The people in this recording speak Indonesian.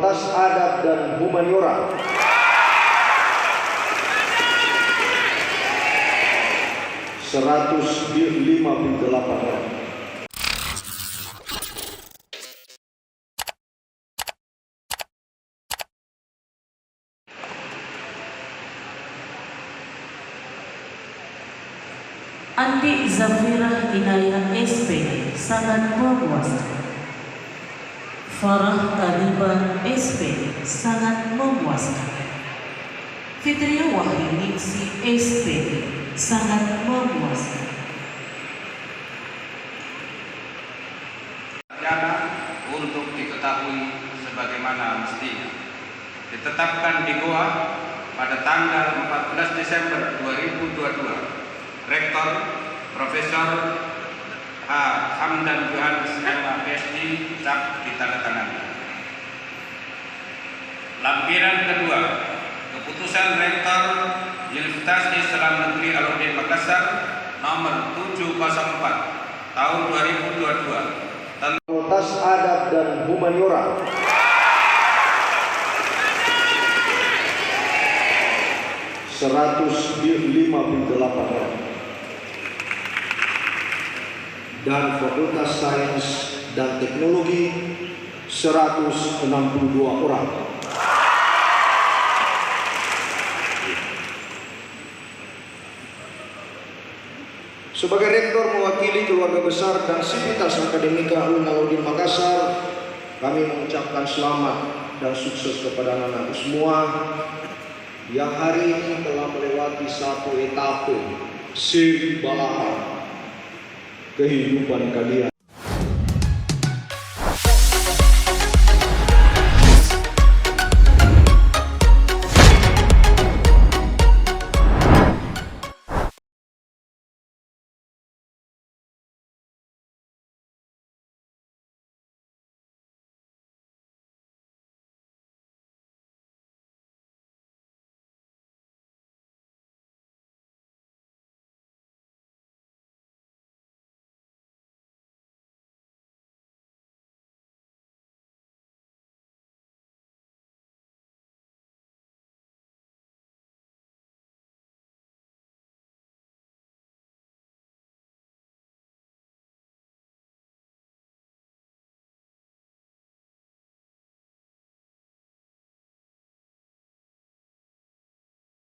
Fakultas Adab dan Humaniora 158 orang. Andi Zafirah Inayah SPD sangat memuaskan. Farah Taliban SPD sangat memuaskan. Fitria Wahyuningsi SPD sangat memuaskan. Untuk diketahui sebagaimana mestinya. Ditetapkan di Goa pada tanggal 14 Desember 2022. Rektor Profesor H. Hamdan Johannes MAPSD cap ditandatangani. Lampiran kedua, keputusan Rektor Universitas Islam Negeri Alauddin Makassar nomor 704 tahun 2022 Fakultas Adab dan Humaniora 158 orang. Dan Fakultas Sains dan Teknologi 162 orang. Sebagai rektor mewakili keluarga besar dan Sivitas Akademika Alauddin Makassar, kami mengucapkan selamat dan sukses kepada anak-anak semua yang hari ini telah melewati satu etape si balapan kehidupan kalian.